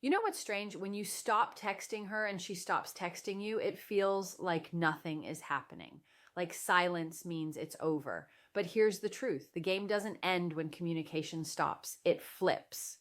You know what's strange? When you stop texting her and she stops texting you, it feels like nothing is happening. Like silence means it's over. But here's the truth. The game doesn't end when communication stops. It flips.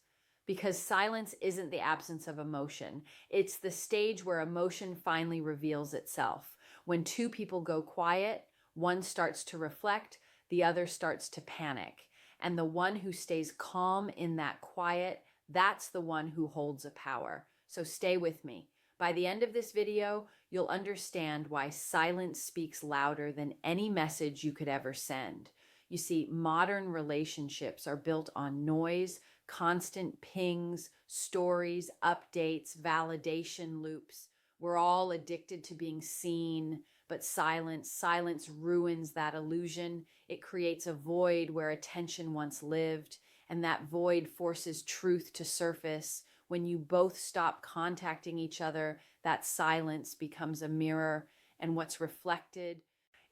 Because silence isn't the absence of emotion. It's the stage where emotion finally reveals itself. When two people go quiet, one starts to reflect, the other starts to panic. And the one who stays calm in that quiet, that's the one who holds a power. So stay with me. By the end of this video, you'll understand why silence speaks louder than any message you could ever send. You see, modern relationships are built on noise, constant pings, stories, updates, validation loops. We're all addicted to being seen, but silence ruins that illusion. It creates a void where attention once lived, and that void forces truth to surface. When you both stop contacting each other, that silence becomes a mirror, and what's reflected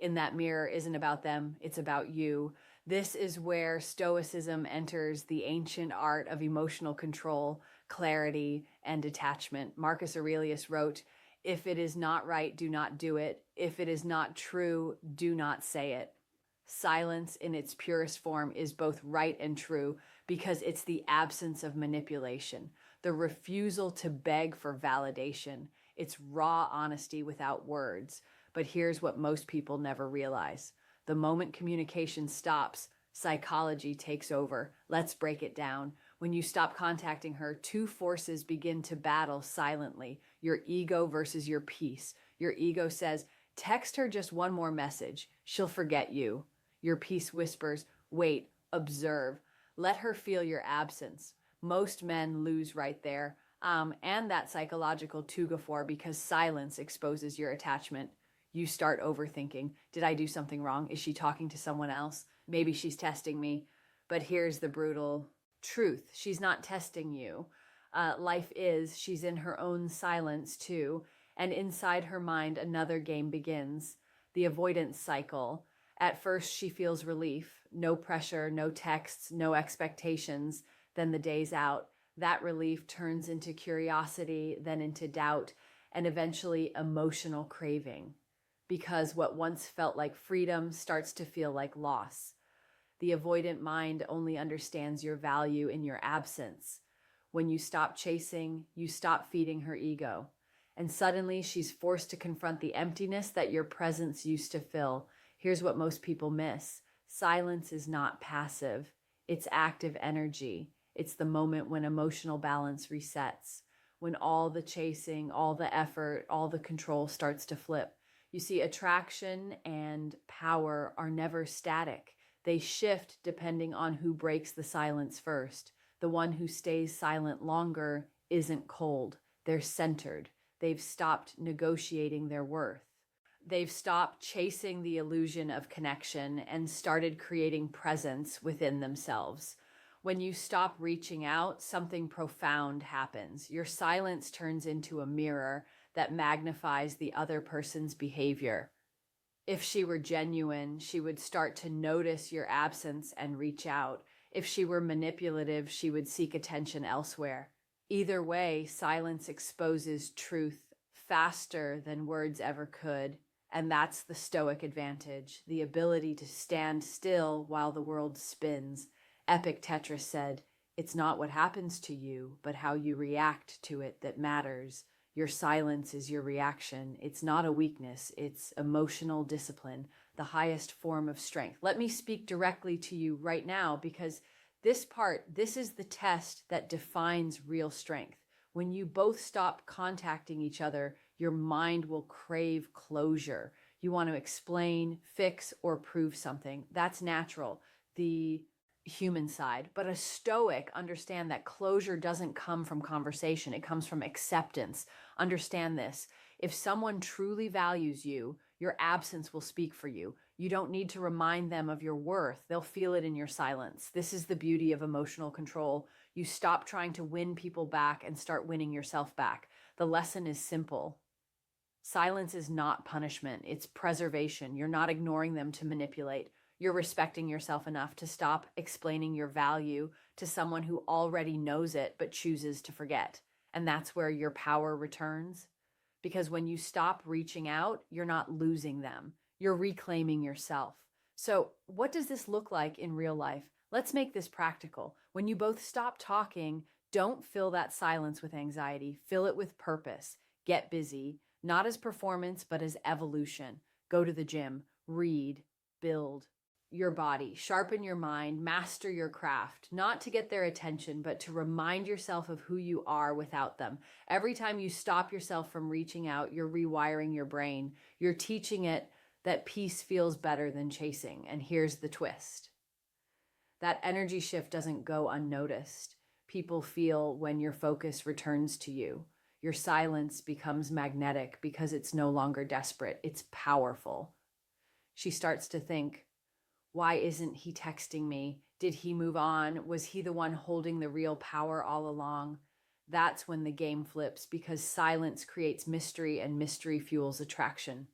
in that mirror isn't about them, it's about you. This is where Stoicism enters the ancient art of emotional control, clarity, and detachment. Marcus Aurelius wrote, "If it is not right, do not do it. If it is not true, do not say it." Silence in its purest form is both right and true because it's the absence of manipulation, the refusal to beg for validation. It's raw honesty without words. But here's what most people never realize. The moment communication stops, psychology takes over. Let's break it down. When you stop contacting her, two forces begin to battle silently. Your ego versus your peace. Your ego says, text her just one more message. She'll forget you. Your peace whispers, wait, observe. Let her feel your absence. Most men lose right there. And that psychological tugafor because silence exposes your attachment. You start overthinking. Did I do something wrong? Is she talking to someone else? Maybe she's testing me. But here's the brutal truth. She's not testing you. Life is. She's in her own silence too. And inside her mind, another game begins. The avoidance cycle. At first, she feels relief. No pressure, no texts, no expectations. Then the day's out. That relief turns into curiosity, then into doubt, and eventually emotional craving. Because what once felt like freedom starts to feel like loss. The avoidant mind only understands your value in your absence. When you stop chasing, you stop feeding her ego. And suddenly she's forced to confront the emptiness that your presence used to fill. Here's what most people miss. Silence is not passive. It's active energy. It's the moment when emotional balance resets, when all the chasing, all the effort, all the control starts to flip. You see, attraction and power are never static. They shift depending on who breaks the silence first. The one who stays silent longer isn't cold. They're centered. They've stopped negotiating their worth. They've stopped chasing the illusion of connection and started creating presence within themselves. When you stop reaching out, something profound happens. Your silence turns into a mirror that magnifies the other person's behavior. If she were genuine, she would start to notice your absence and reach out. If she were manipulative, she would seek attention elsewhere. Either way, silence exposes truth faster than words ever could. And that's the Stoic advantage, the ability to stand still while the world spins. Epictetus said, "It's not what happens to you, but how you react to it that matters." Your silence is your reaction. It's not a weakness. It's emotional discipline, the highest form of strength. Let me speak directly to you right now because this is the test that defines real strength. When you both stop contacting each other, your mind will crave closure. You want to explain, fix, or prove something. That's natural, the human side. But a Stoic understand that closure doesn't come from conversation. It comes from acceptance. Understand this. If someone truly values you, your absence will speak for you. You don't need to remind them of your worth. They'll feel it in your silence. This is the beauty of emotional control. You stop trying to win people back and start winning yourself back. The lesson is simple. Silence is not punishment. It's preservation. You're not ignoring them to manipulate. You're respecting yourself enough to stop explaining your value to someone who already knows it but chooses to forget. And that's where your power returns. Because when you stop reaching out, you're not losing them, you're reclaiming yourself. So, what does this look like in real life? Let's make this practical. When you both stop talking, don't fill that silence with anxiety, fill it with purpose. Get busy, not as performance, but as evolution. Go to the gym, read, build your body, sharpen your mind, master your craft, not to get their attention, but to remind yourself of who you are without them. Every time you stop yourself from reaching out, you're rewiring your brain. You're teaching it that peace feels better than chasing. And here's the twist: that energy shift doesn't go unnoticed. People feel when your focus returns to you. Your silence becomes magnetic because it's no longer desperate, it's powerful. She starts to think, why isn't he texting me? Did he move on? Was he the one holding the real power all along? That's when the game flips, because silence creates mystery and mystery fuels attraction.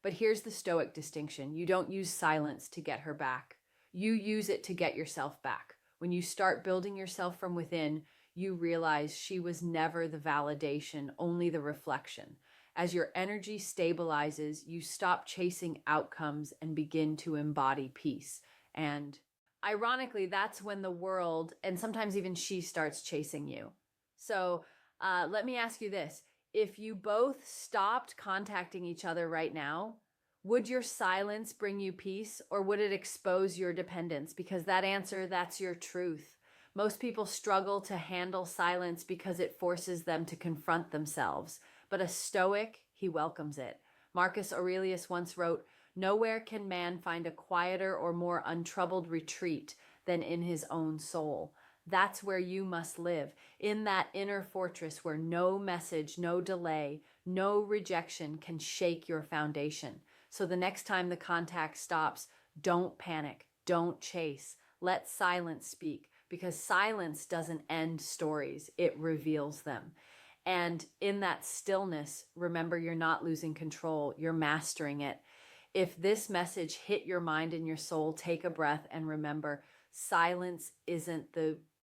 But here's the stoic distinction: you don't use silence to get her back. You use it to get yourself back. When you start building yourself from within, you realize she was never the validation, only the reflection. As your energy stabilizes, you stop chasing outcomes and begin to embody peace. And ironically, that's when the world, and sometimes even she, starts chasing you. So let me ask you this. If you both stopped contacting each other right now, would your silence bring you peace, or would it expose your dependence? Because that answer, that's your truth. Most people struggle to handle silence because it forces them to confront themselves. But a Stoic, he welcomes it. Marcus Aurelius once wrote, "Nowhere can man find a quieter or more untroubled retreat than in his own soul." That's where you must live, in that inner fortress where no message, no delay, no rejection can shake your foundation. So the next time the contact stops, don't panic, don't chase. Let silence speak, because silence doesn't end stories, it reveals them. And in that stillness, remember, you're not losing control, you're mastering it. If this message hit your mind and your soul, take a breath and remember, silence isn't the